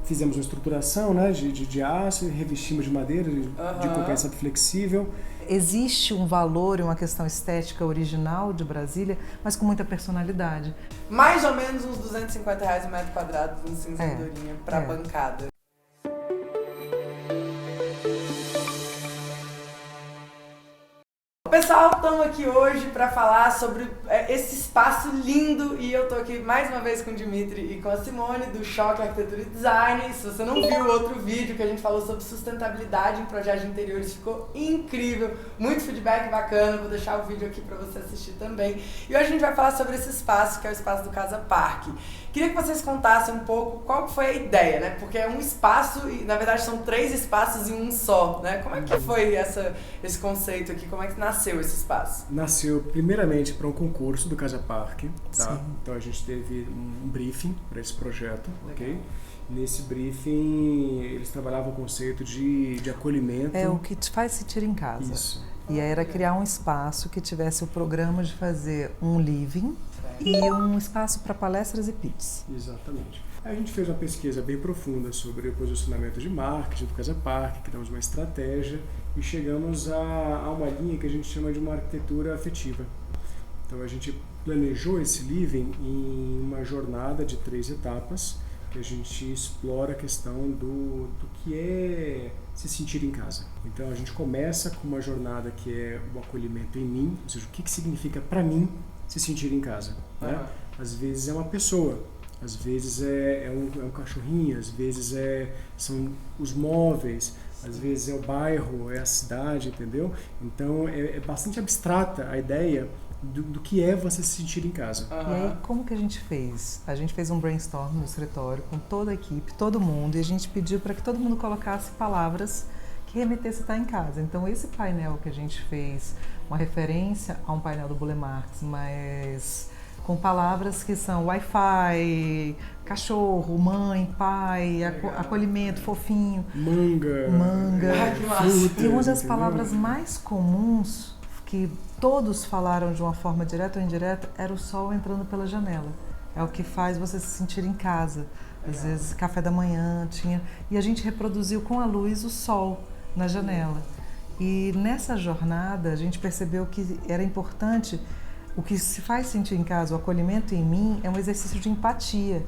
fizemos uma estruturação, né, de aço, revestimos de madeira, de compensado flexível. Existe um valor e uma questão estética original de Brasília, mas com muita personalidade. Mais ou menos uns R$250 o metro quadrado, um cinzendorinha para bancada. Pessoal, estamos aqui hoje para falar sobre esse espaço lindo e eu tô aqui mais uma vez com o Dimitri e com a Simone do Choque Arquitetura e Design. Se você não viu o outro vídeo que a gente falou sobre sustentabilidade em projetos de interiores, ficou incrível, muito feedback bacana, vou deixar o vídeo aqui para você assistir também. E hoje a gente vai falar sobre esse espaço que é o espaço do Casa Parque. Queria que vocês contassem um pouco qual foi a ideia, né? Porque é um espaço e na verdade são 3 espaços em um só, né? Como é que foi esse conceito aqui? Como é que nasceu esse espaço? Nasceu primeiramente para um concurso do Casa Parque, tá? Sim. Então a gente teve um briefing para esse projeto, ok? Nesse briefing eles trabalhavam o conceito de acolhimento. É o que te faz sentir em casa. Isso. E aí era criar um espaço que tivesse o programa de fazer um living e um espaço para palestras e pits. Exatamente. Aí a gente fez uma pesquisa bem profunda sobre o posicionamento de marketing do Casa Parque, criamos uma estratégia e chegamos a uma linha que a gente chama de uma arquitetura afetiva. Então a gente planejou esse living em uma jornada de 3 etapas, que a gente explora a questão do que é se sentir em casa. Então a gente começa com uma jornada que é o acolhimento em mim, ou seja, o que significa para mim se sentir em casa, né? Às vezes é uma pessoa, às vezes é um cachorrinho, às vezes são os móveis, às vezes é o bairro, é a cidade, entendeu? Então é bastante abstrata a ideia do que é você se sentir em casa. E aí, como que a gente fez? A gente fez um brainstorm no escritório com toda a equipe, todo mundo, e a gente pediu para que todo mundo colocasse palavras que remetesse a estar em casa. Então, esse painel que a gente fez, uma referência a um painel do Burle Marx, mas com palavras que são Wi-Fi, cachorro, mãe, pai, acolhimento, fofinho, manga, fruta, e uma das palavras mais comuns que todos falaram de uma forma direta ou indireta era o sol entrando pela janela. É o que faz você se sentir em casa. Às vezes café da manhã tinha, e a gente reproduziu com a luz o sol na janela. E nessa jornada a gente percebeu que era importante, o que se faz sentir em casa, o acolhimento em mim, é um exercício de empatia.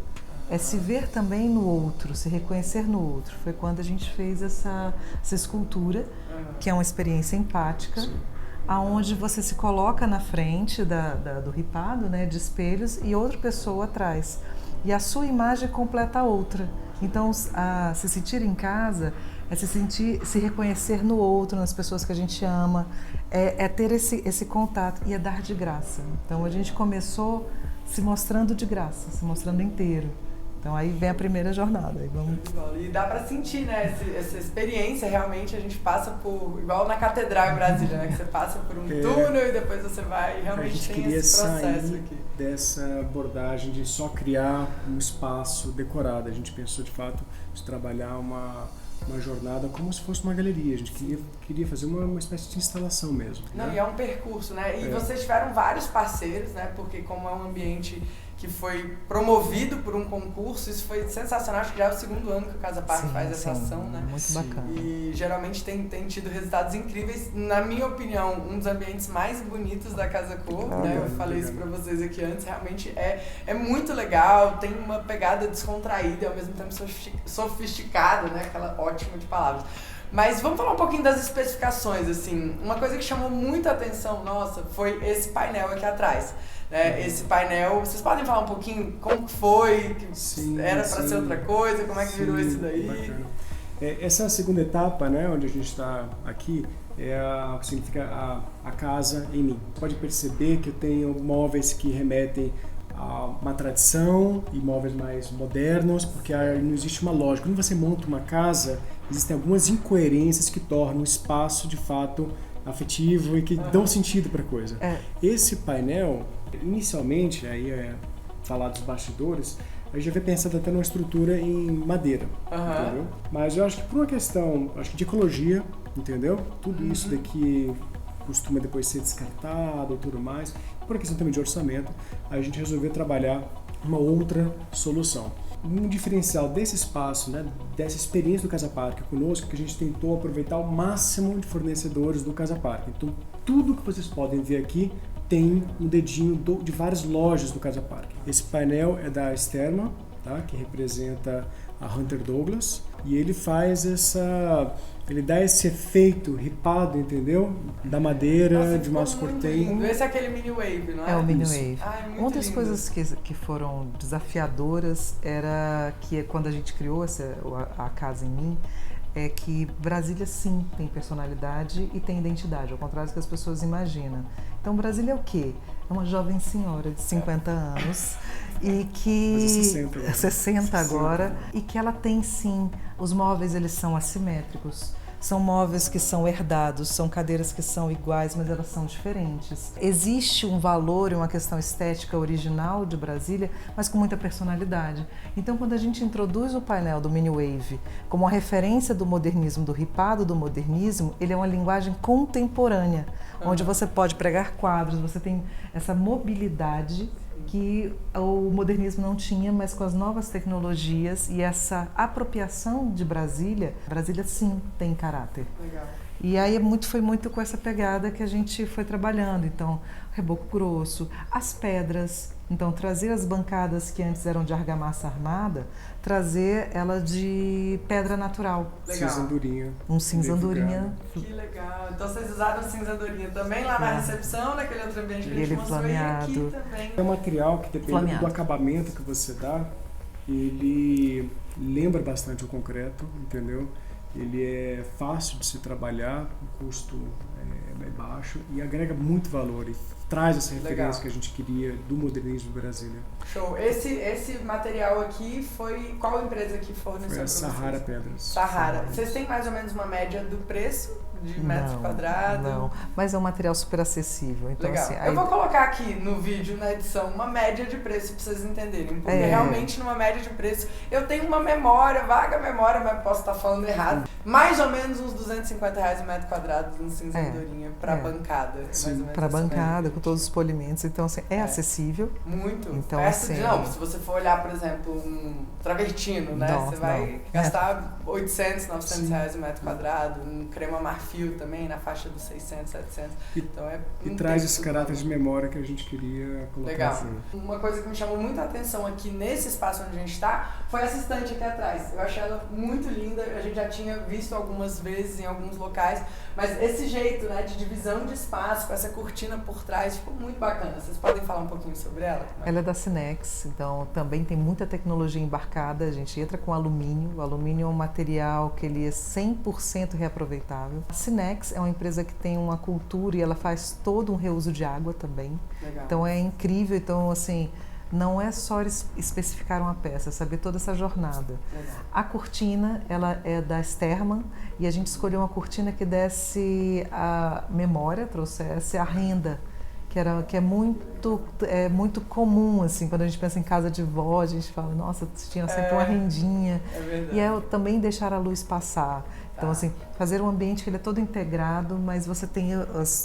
É se ver também no outro, se reconhecer no outro. Foi quando a gente fez essa escultura, que é uma experiência empática, aonde você se coloca na frente do ripado, né, de espelhos, e outra pessoa atrás. E a sua imagem completa a outra. Então, se sentir em casa é se reconhecer no outro, nas pessoas que a gente ama, é ter esse contato e é dar de graça. Então, a gente começou se mostrando de graça, se mostrando inteiro. Então aí vem a primeira jornada. Aí vamos... E dá pra sentir, né, essa experiência, realmente a gente passa por, igual na Catedral em Brasília, né, que você passa por um túnel e depois você vai, e realmente tem esse processo aqui. Dessa abordagem de só criar um espaço decorado. A gente pensou de fato de trabalhar uma jornada como se fosse uma galeria. A gente queria fazer uma espécie de instalação mesmo. Não, né? E é um percurso, né? E vocês tiveram vários parceiros, né? Porque como é um ambiente que foi promovido por um concurso, isso foi sensacional. Acho que já é o 2º ano que o Casa Parque faz essa ação, né? Muito bacana. E geralmente tem tido resultados incríveis. Na minha opinião, um dos ambientes mais bonitos da Casa Cor, né? Eu falei isso pra vocês aqui antes. Realmente é muito legal, tem uma pegada descontraída e ao mesmo tempo sofisticada, né? Aquela ótima de palavras. Mas vamos falar um pouquinho das especificações, assim. Uma coisa que chamou muita atenção nossa foi esse painel aqui atrás. Esse painel, vocês podem falar um pouquinho como foi, que era para ser outra coisa, como é que virou isso daí? Bacana. Essa é a 2ª etapa, né, onde a gente está aqui, o que significa a casa em mim. Pode perceber que eu tenho móveis que remetem a uma tradição e móveis mais modernos, porque não existe uma lógica. Quando você monta uma casa, existem algumas incoerências que tornam o espaço de fato afetivo e que dão sentido para a coisa. Esse painel, inicialmente, aí falar dos bastidores, a gente já veio pensando até numa estrutura em madeira, entendeu? Mas eu acho que por uma questão, de ecologia, entendeu? Tudo isso daqui costuma depois ser descartado ou tudo mais. Por uma questão também de orçamento, a gente resolveu trabalhar uma outra solução. um diferencial desse espaço, né, dessa experiência do Casa Parque conosco, que a gente tentou aproveitar o máximo de fornecedores do Casa Parque. Então, tudo que vocês podem ver aqui tem um dedinho de várias lojas do Casa Parque. Esse painel é da Sterma, tá, que representa a Hunter Douglas, e ele faz ele dá esse efeito ripado, entendeu? Da madeira, Nossa, de mascortem. Esse é aquele mini wave, não é? É o mini Isso. wave. Ai, muito Uma das lindo. coisas que foram desafiadoras era que quando a gente criou a Casa em Mim, é que Brasília sim tem personalidade e tem identidade, ao contrário do que as pessoas imaginam. Então Brasília é o quê? É uma jovem senhora de 50 anos e que... Mas é 60 agora. 60 agora. E que ela tem sim, os móveis eles são assimétricos. São móveis que são herdados, são cadeiras que são iguais, mas elas são diferentes. Existe um valor e uma questão estética original de Brasília, mas com muita personalidade. Então, quando a gente introduz o painel do Mini Wave como uma referência do modernismo, do ripado do modernismo, ele é uma linguagem contemporânea, onde você pode pregar quadros, você tem essa mobilidade que o modernismo não tinha, mas com as novas tecnologias e essa apropriação de Brasília, Brasília sim tem caráter. Legal. E aí foi muito com essa pegada que a gente foi trabalhando. Então, reboco grosso, as pedras. Então, trazer as bancadas que antes eram de argamassa armada, trazer ela de pedra natural. Legal. Cinza andorinha. Um cinza andorinha. Que legal. Então vocês usaram cinza andorinha também lá na recepção, naquele outro ambiente que a gente Ele mostrou, flameado. e aqui também. É um material que, dependendo Flameado. do acabamento que você dá, ele lembra bastante o concreto, entendeu? Ele é fácil de se trabalhar, o custo é baixo e agrega muito valor e traz essa referência Legal. que a gente queria do modernismo do Brasília. Show. Esse material aqui foi... Qual empresa que forneceu Foi pra a vocês? Sahara Pedras. Sahara. Vocês têm mais ou menos uma média do preço de metros quadrados? Não, mas é um material super acessível. Então, Legal. assim, Eu vou colocar aqui no vídeo, na edição, uma média de preço pra vocês entenderem. Porque realmente numa média de preço, eu tenho uma memória, vaga memória, mas posso estar falando errado. Mais ou menos uns R$250 o metro quadrado no cinza andorinha pra bancada. Mais ou menos para essa bancada, média. com todos os polimentos. Então, assim, é acessível. Muito. Então, Perto assim, de, não, se você for olhar, por exemplo, um travertino, né? Não, você vai não. gastar 800, 900 reais o metro quadrado. Um crema marfil também, na faixa dos 600, 700. Então E traz esse caráter de memória que a gente queria colocar. Legal. Assim. Uma coisa que me chamou muita atenção aqui nesse espaço onde a gente está foi essa estante aqui atrás. Eu achei ela muito linda, a gente já tinha visto algumas vezes em alguns locais, mas esse jeito, né, de divisão de espaço, com essa cortina por trás, ficou muito bacana. Vocês podem falar um pouquinho sobre ela? Ela é da Sinex, então também tem muita tecnologia embarcada. A gente entra com alumínio. O alumínio é um material que ele é 100% reaproveitável. A Sinex é uma empresa que tem uma cultura e ela faz todo um reuso de água também. Legal. Então é incrível. Então, assim, não é só especificar uma peça, é saber toda essa jornada. Legal. A cortina, ela é da Sterman e a gente escolheu uma cortina que desse a memória, trouxesse a renda, que é muito comum, assim, quando a gente pensa em casa de vó, a gente fala, nossa, tinha sempre uma rendinha. É verdade. E é também deixar a luz passar. Então, assim, fazer um ambiente que ele é todo integrado, mas você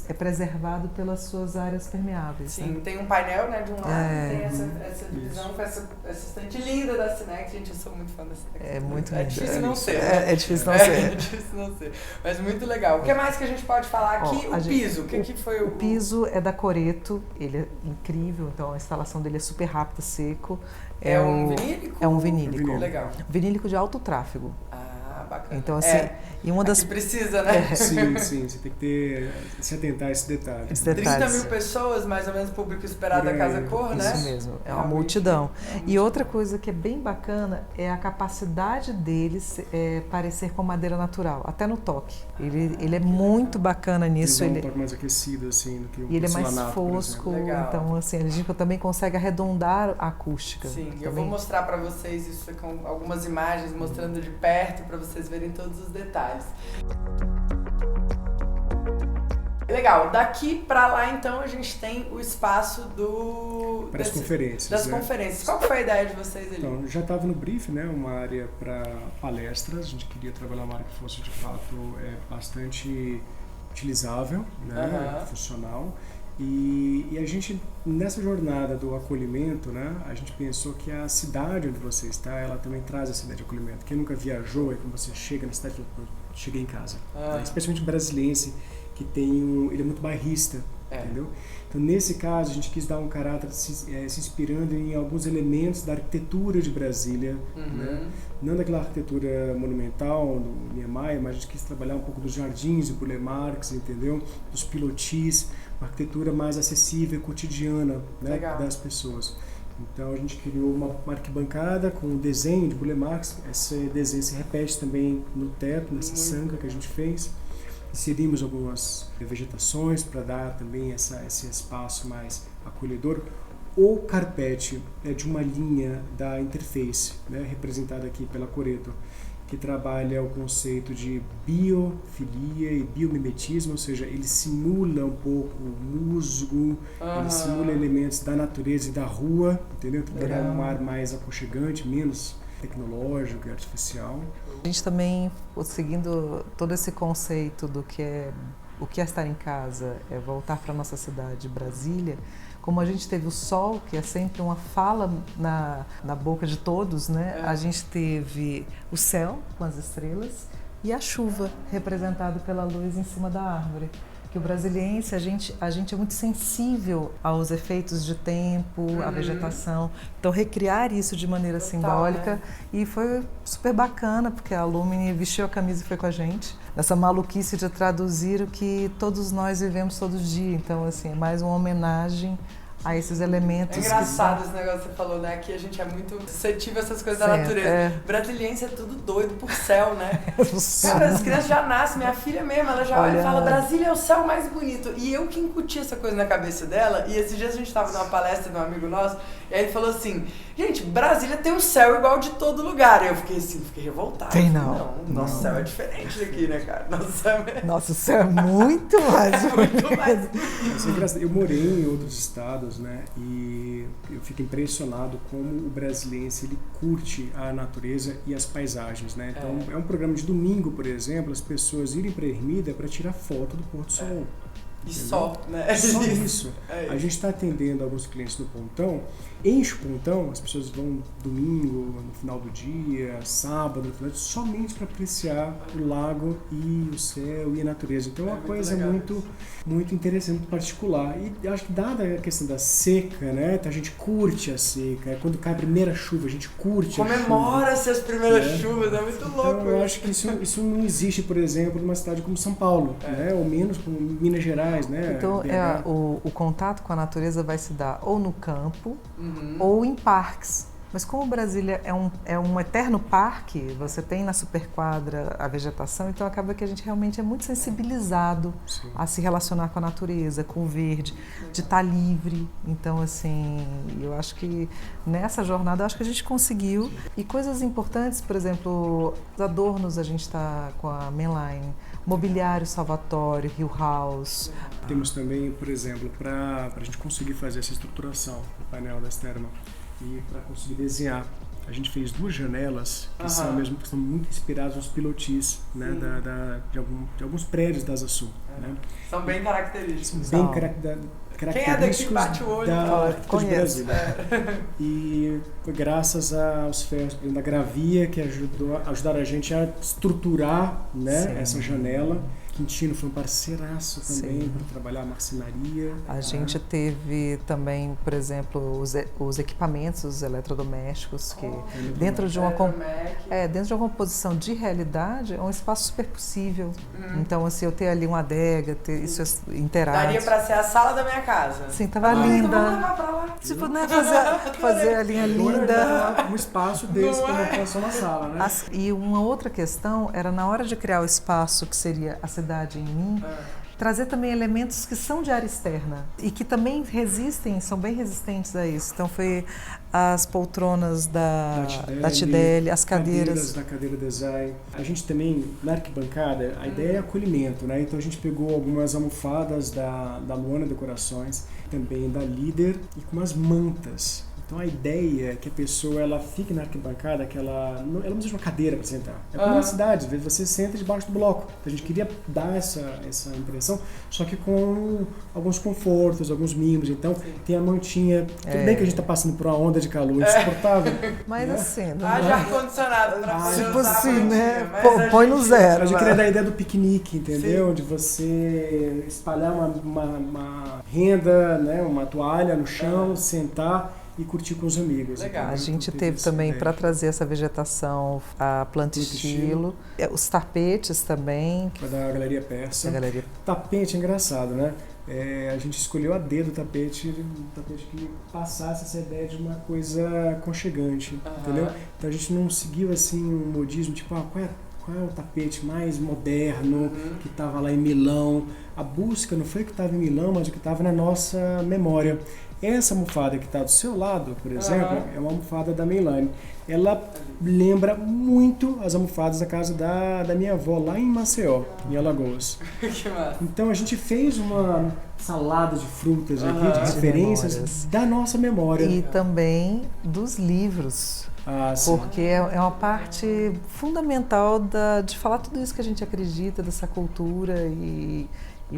é preservado pelas suas áreas permeáveis. Sim, né? tem um painel, né, de um lado, tem essa divisão com essa estante linda da Sinex. Gente, eu sou muito fã da Sinex. É muito É lindo. difícil não ser, né? É difícil não ser. É difícil não ser. Mas muito legal. O que mais que a gente pode falar aqui? Ó, Piso. O que foi o piso é da Coreto, ele é incrível, então a instalação dele é super rápida, seco. É um vinílico? É um vinílico. Legal. Vinílico de alto tráfego. Ah, bacana. Então, assim, e uma das... Aqui precisa, né? Sim, você tem que se atentar a esse detalhe. Esses 30 detalhes. mil pessoas, mais ou menos, público esperado da Casa Cor, né? Isso mesmo, é uma Realmente, multidão. é uma E outra coisa que é bem bacana é a capacidade deles parecer com madeira natural, até no toque. Ele é muito bacana nisso. Ele é um toque mais aquecido, assim, do que o E ele é mais porcelanato, por fosco, exemplo. Legal. então assim, a gente também consegue arredondar a acústica. Sim, também. eu vou mostrar pra vocês isso com algumas imagens, mostrando de perto, pra vocês verem todos os detalhes. Legal, daqui pra lá então a gente tem o espaço para as conferências. das né? conferências. Qual que foi a ideia de vocês ali? Então, já estava no brief, né? Uma área para palestras. A gente queria trabalhar uma área que fosse de fato bastante utilizável, né? Funcional. E a gente, nessa jornada do acolhimento, né, a gente pensou que a cidade onde você está, ela também traz essa ideia de acolhimento. Quem nunca viajou, é quando você chega na cidade, cheguei em casa. Né? Especialmente o brasiliense, que ele é muito bairrista, entendeu? Então, nesse caso, a gente quis dar um caráter se inspirando em alguns elementos da arquitetura de Brasília, né? Não daquela arquitetura monumental do Niemeyer, mas a gente quis trabalhar um pouco dos jardins, do Burle Marx, entendeu? Dos pilotis, uma arquitetura mais acessível, cotidiana, né? Das pessoas. Então, a gente criou uma arquibancada com o desenho de Burle Marx. Esse desenho se repete também no teto, nessa sanca que a gente fez. Inserimos algumas vegetações para dar também esse espaço mais acolhedor. O carpete é de uma linha da Interface, né, representada aqui pela Coreto, que trabalha o conceito de biofilia e biomimetismo, ou seja, ele simula um pouco o musgo, ele simula elementos da natureza e da rua, entendeu? Para criar um ar mais aconchegante, menos tecnológico e artificial. A gente também, seguindo todo esse conceito do que é o que é estar em casa, é voltar para a nossa cidade, Brasília, como a gente teve o sol, que é sempre uma fala na boca de todos, né? A gente teve o céu com as estrelas e a chuva, representada pela luz em cima da árvore. Que o brasiliense, a gente é muito sensível aos efeitos de tempo, à vegetação. Então, recriar isso de maneira simbólica, né? E foi super bacana, porque a Lumine vestiu a camisa e foi com a gente. Nessa maluquice de traduzir o que todos nós vivemos todo dia. Então, assim, é mais uma homenagem a esses elementos. É engraçado esse negócio que você falou, né? Que a gente é muito suscetível a essas coisas da natureza. Brasiliense é tudo doido por céu, né? Cara, as crianças já nascem, minha filha mesmo, ela já olha e fala, Brasília é o céu mais bonito. E eu que incuti essa coisa na cabeça dela, e esses dias a gente tava numa palestra de um amigo nosso, e aí ele falou assim, gente, Brasília tem um céu igual de todo lugar. E eu fiquei assim, revoltado. Tem não. Nosso céu é diferente daqui, né, cara? Nosso céu é muito mais muito mais. Eu morei em outros estados, né? E eu fico impressionado como o brasiliense ele curte a natureza e as paisagens, né? Então é um programa de domingo, por exemplo, as pessoas irem para a Ermida para tirar foto do pôr do sol. E só, né? Só isso. A gente está atendendo alguns clientes no pontão, enche o pontão, as pessoas vão domingo, no final do dia, sábado, no final, somente para apreciar o lago e o céu e a natureza. Então é uma coisa muito, muito interessante, muito particular. E acho que dada a questão da seca, né? A gente curte a seca. Quando cai a primeira chuva, a gente curte a chuva. Comemora-se as primeiras chuvas, é muito louco. Então eu acho que isso não existe, por exemplo, numa cidade como São Paulo, né? Ou menos como Minas Gerais. Né? Então, o contato com a natureza vai se dar ou no campo ou em parques. Mas como Brasília é um eterno parque, você tem na superquadra a vegetação, então acaba que a gente realmente é muito sensibilizado a se relacionar com a natureza, com o verde, de estar livre. Então, assim, eu acho que nessa jornada, eu acho que a gente conseguiu. E coisas importantes, por exemplo, os adornos, a gente está com a Mainline, mobiliário Salvatore, Hill House. Temos também, por exemplo, para a gente conseguir fazer essa estruturação do painel da Sterman e para conseguir desenhar, a gente fez 2 janelas que são muito inspiradas nos pilotis, né, de alguns prédios da Asa Sul. Né? São bem característicos. Bem característicos. Quem é daqui bate o olho da Brasília. E foi graças aos ferros da Gravia que ajudaram a gente a estruturar, né, essa janela. Quintino foi um parceiraço também para trabalhar a marcenaria. A gente teve também, por exemplo, os equipamentos, os eletrodomésticos, que dentro de uma composição de realidade é um espaço super possível. Então, assim, eu ter ali uma adega, ter isso interage. Daria para ser a sala da minha casa. Sim, tava linda. Então vamos levar pra lá. Tipo, né, fazer a linha linda. Um espaço desse para montar só na sala, né? E uma outra questão era na hora de criar o espaço que seria a cidade em mim, trazer também elementos que são de área externa e que também são bem resistentes a isso. Então foi as poltronas da Tidelli, as cadeiras da Cadeira Design. A gente também, na arquibancada, a ideia é acolhimento, né? Então a gente pegou algumas almofadas da Luana Decorações, também da Líder, e com umas mantas. Então a ideia é que a pessoa ela fique na arquibancada, que ela não seja uma cadeira para sentar. É como na cidade, às vezes você senta debaixo do bloco. Então, a gente queria dar essa impressão, só que com alguns confortos, alguns mimos. Então tem a mantinha. Tudo bem que a gente está passando por uma onda de calor insuportável. Mas né? assim, não Haja ar-condicionado pra poder tipo usar a assim, mantinha, né? mas Põe no zero. A gente né? queria dar a ideia do piquenique, entendeu? De você espalhar uma renda, né? Uma toalha no chão, sentar e curtir com os amigos. Legal. Então, A gente teve teve essa também, ideia. para trazer essa vegetação, a planta estilo, os tapetes também, Foi da Galeria Persa. a galeria. Tapete é engraçado, né? A gente escolheu a dedo o tapete que passasse essa ideia de uma coisa aconchegante, entendeu? Então a gente não seguiu assim um modismo, tipo, qual é o tapete mais moderno que estava lá em Milão. A busca não foi o que estava em Milão, mas o que estava na nossa memória. Essa almofada que está do seu lado, por exemplo, é uma almofada da Meilane. Ela lembra muito as almofadas da casa da minha avó, lá em Maceió, em Alagoas. Que massa. Então a gente fez uma salada de frutas aqui, de referências memórias. da nossa memória. E também dos livros, Sim. porque é uma parte fundamental de falar tudo isso que a gente acredita, dessa cultura, e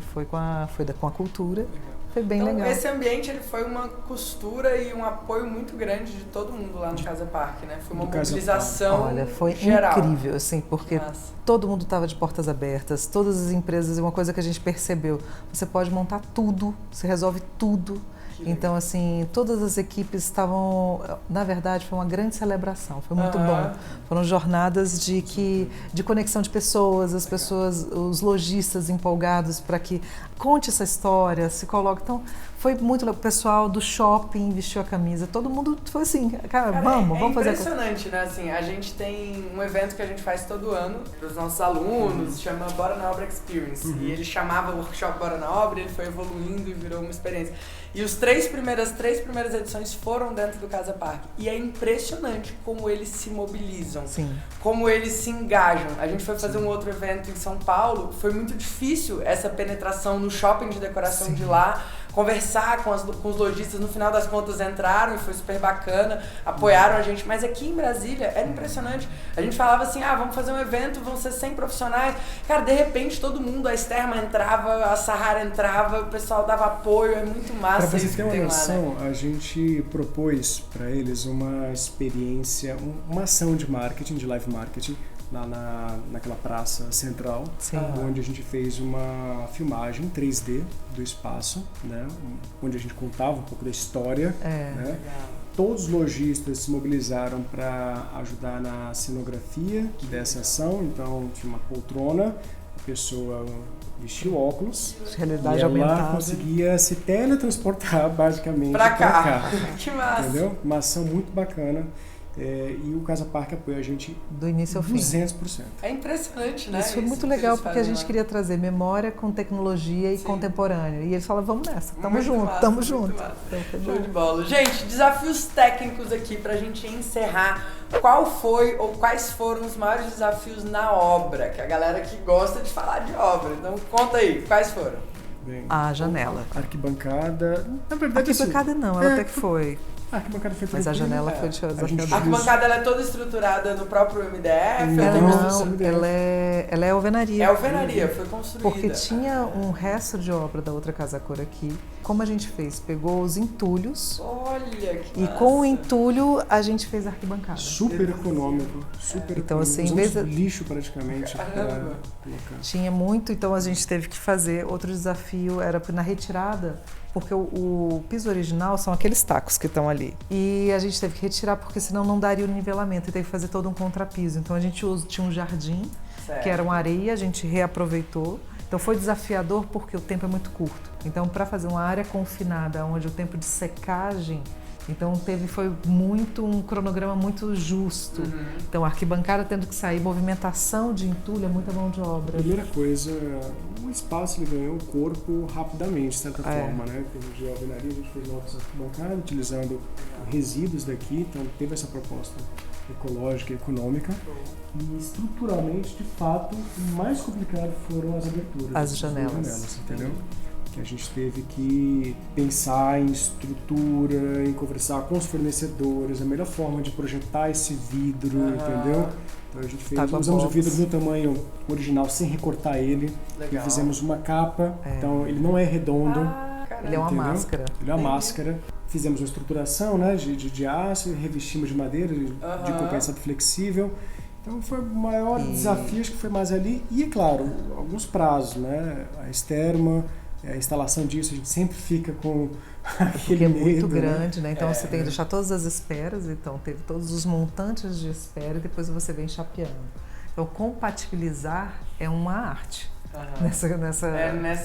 foi com a cultura. Foi bem Então, legal. esse ambiente ele foi uma costura e um apoio muito grande de todo mundo lá no Casa Parque, né? Foi uma mobilização Olha, foi geral. incrível, assim, porque Massa. todo mundo estava de portas abertas, todas as empresas, e uma coisa que a gente percebeu, você pode montar tudo, você resolve tudo. Então, assim, todas as equipes estavam, na verdade, foi uma grande celebração, foi muito bom. Foram jornadas de conexão de pessoas, os lojistas empolgados para que conte essa história, se coloque. Então, foi muito legal. O pessoal do shopping vestiu a camisa, todo mundo foi assim, cara, vamos fazer. É impressionante, né? Assim, a gente tem um evento que a gente faz todo ano para os nossos alunos, chama Bora na Obra Experience. E ele chamava o workshop Bora na Obra, ele foi evoluindo e virou uma experiência. E as três primeiras edições foram dentro do Casa Parque. E é impressionante como eles se mobilizam, Sim. como eles se engajam. A gente foi fazer um outro evento em São Paulo, foi muito difícil essa penetração no shopping de decoração de lá, conversar com os lojistas, no final das contas entraram e foi super bacana, apoiaram a gente, mas aqui em Brasília era impressionante. A gente falava assim, vamos fazer um evento, vão ser 100 profissionais. Cara, de repente todo mundo, a Sterma entrava, a Sahara entrava, o pessoal dava apoio, é muito massa. Para você isso ter que uma tem noção, lá, né? a gente propôs para eles uma experiência, uma ação de marketing, de live marketing, lá naquela praça central, onde a gente fez uma filmagem 3D do espaço, né, onde a gente contava um pouco da história. Né. Todos os lojistas se mobilizaram para ajudar na cenografia dessa ação, então tinha uma poltrona, a pessoa vestiu óculos Realidade e ela aumentada. conseguia se teletransportar basicamente Pra pra cá. cá. Que massa. Entendeu? Uma ação muito bacana. E o Casa Parque apoia a gente Do início ao fim. 200%. É impressionante, né? Isso foi muito que legal, eles porque a fazem gente lá. queria trazer memória com tecnologia e contemporâneo. E eles falaram, vamos nessa, tamo Muito junto, massa, tamo muito junto. massa. Então, foi Show bom. de bola. Gente, desafios técnicos aqui pra gente encerrar. Qual foi ou quais foram os maiores desafios na obra? Que a galera que gosta de falar de obra. Então conta aí, quais foram? Bem, A janela. arquibancada. Na A verdade, arquibancada não, ela até que foi. A arquibancada foi Mas a tranquila. janela foi A gente A desafiadora. arquibancada ela é toda estruturada no próprio MDF? Não, Ela tem uma não. estrutura- Ela é alvenaria. É alvenaria, foi construída. Porque tinha um resto de obra da outra Casa Cor aqui. Como a gente fez? Pegou os entulhos Olha que e massa. com o entulho a gente fez a arquibancada. Super econômico, super Então, econômico. assim, em Usamos vez de- lixo praticamente para Caramba. colocar. Tinha muito, então a gente teve que fazer. Outro desafio era na retirada, porque o piso original são aqueles tacos que estão ali. E a gente teve que retirar, porque senão não daria o nivelamento, e teve que fazer todo um contrapiso. Então a gente tinha um jardim, Certo. que era uma areia, a gente reaproveitou. Então foi desafiador porque o tempo é muito curto. Então para fazer uma área confinada, onde o tempo de secagem, então foi muito um cronograma muito justo. Então a arquibancada tendo que sair, movimentação de entulho, é muita mão de obra. Primeira coisa, o espaço ele ganhou o corpo rapidamente, de certa forma, né? Porque de alvenaria a gente fez novas arquibancadas, utilizando resíduos daqui, então teve essa proposta ecológica e econômica. E estruturalmente, de fato, o mais complicado foram as aberturas. As janelas. Entendeu? que a gente teve que pensar em estrutura, em conversar com os fornecedores, a melhor forma de projetar esse vidro, entendeu? Então a gente usamos o vidro no tamanho original sem recortar ele. Legal. E fizemos uma capa, então ele não é redondo. Ele é uma máscara. Ele é uma máscara. Fizemos uma estruturação, né, de aço, revestimos de madeira, de compensado flexível. Então foi o maior desafio, acho que foi mais ali. E, é claro, alguns prazos, né? A Esterma, a instalação disso, a gente sempre fica com aquele medo. Porque é muito grande, né? Então você tem que deixar todas as esperas, então teve todos os montantes de espera e depois você vem chapeando. Então compatibilizar é uma arte. Nessa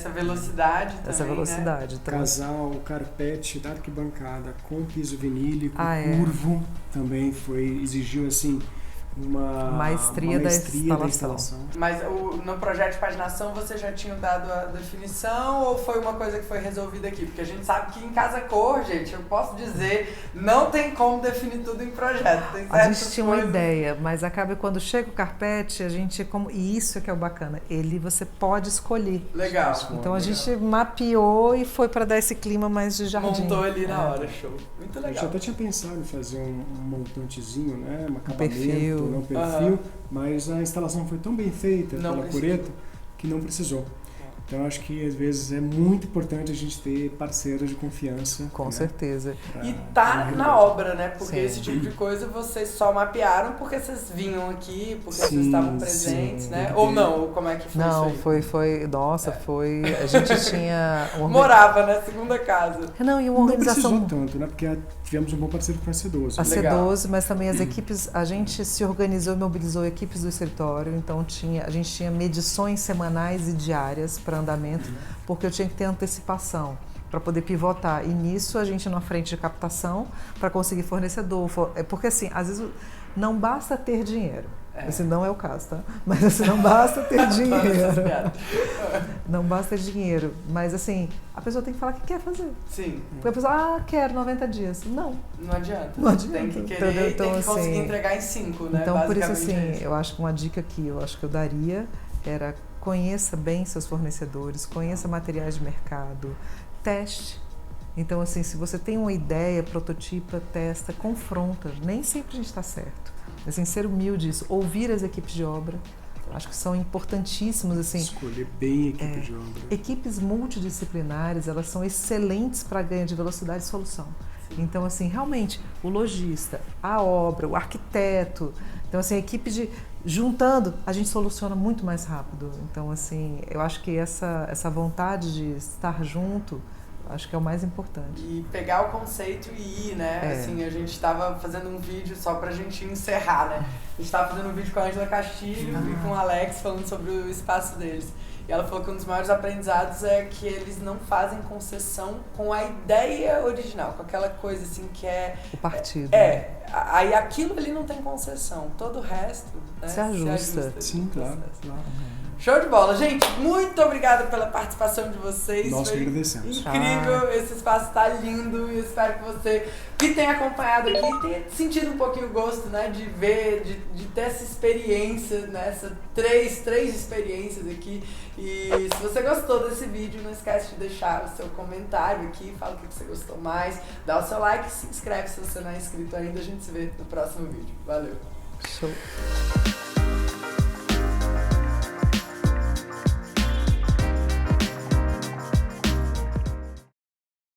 velocidade também, essa velocidade. Né? Casar o carpete da arquibancada com piso vinílico, curvo, também exigiu assim uma maestria da instalação. Mas no projeto de paginação você já tinha dado a definição ou foi uma coisa que foi resolvida aqui? Porque a gente sabe que em Casa Cor, gente, eu posso dizer, não tem como definir tudo em projeto. A gente tinha uma ideia, mas acaba quando chega o carpete, a gente, e isso é que é o bacana, você pode escolher. Legal. Então a gente mapeou e foi para dar esse clima mais de jardim. Montou ali na hora, show. Muito legal. A gente até tinha pensado em fazer um montantezinho, né? Um acabamento. Perfil, mas a instalação foi tão bem feita pela Coreto que não precisou. Então acho que às vezes é muito importante a gente ter parceiros de confiança. Com certeza. E tá na obra, né? Porque esse tipo de coisa vocês só mapearam porque vocês vinham aqui, porque vocês estavam presentes, né? Ou não? Ou como é que foi isso aí? Foi. A gente tinha. Morava, né? Segunda casa. Não, e uma organização. Não precisou tanto, né? Porque tivemos um bom parceiro com a C12. A C12, mas também as equipes, a gente se organizou e mobilizou equipes do escritório, então a gente tinha medições semanais e diárias para andamento, porque eu tinha que ter antecipação para poder pivotar. E nisso a gente na frente de captação para conseguir fornecedor. Porque assim, às vezes não basta ter dinheiro. Esse não é o caso, tá? Mas assim, não basta ter dinheiro. Não basta ter dinheiro. Mas assim, a pessoa tem que falar que quer fazer. Sim. Porque a pessoa, quero 90 dias. Não. Não adianta. Não adianta. Tem que querer então, tem que conseguir entregar em 5, né? Então, por isso assim, eu acho que uma dica que eu acho que eu daria era conheça bem seus fornecedores, conheça materiais de mercado, teste. Então, assim, se você tem uma ideia, prototipa, testa, confronta. Nem sempre a gente está certo. Assim, ser humilde, ouvir as equipes de obra, acho que são importantíssimos. Assim, escolher bem a equipe de obra. Equipes multidisciplinares, elas são excelentes para ganho de velocidade e solução. Sim. Então, assim, realmente, o lojista, a obra, o arquiteto, então, assim, a equipe juntando, a gente soluciona muito mais rápido. Então, assim, eu acho que essa vontade de estar junto, acho que é o mais importante. E pegar o conceito e ir, né? Assim, a gente estava fazendo um vídeo só pra gente encerrar, né? A gente estava fazendo um vídeo com a Ângela Castilho e com o Alex falando sobre o espaço deles. E ela falou que um dos maiores aprendizados é que eles não fazem concessão com a ideia original, com aquela coisa assim que é... O partido. Aí aquilo ali não tem concessão. Todo o resto, né, se ajusta. Sim, claro. Show de bola. Gente, muito obrigada pela participação de vocês. Nós que agradecemos. Incrível, esse espaço tá lindo e eu espero que você que tenha acompanhado aqui tenha sentido um pouquinho o gosto, né, de ver, de ter essa experiência, né, três experiências aqui. E se você gostou desse vídeo, não esquece de deixar o seu comentário aqui, fala o que você gostou mais, dá o seu like, se inscreve se você não é inscrito ainda, a gente se vê no próximo vídeo. Valeu! Show!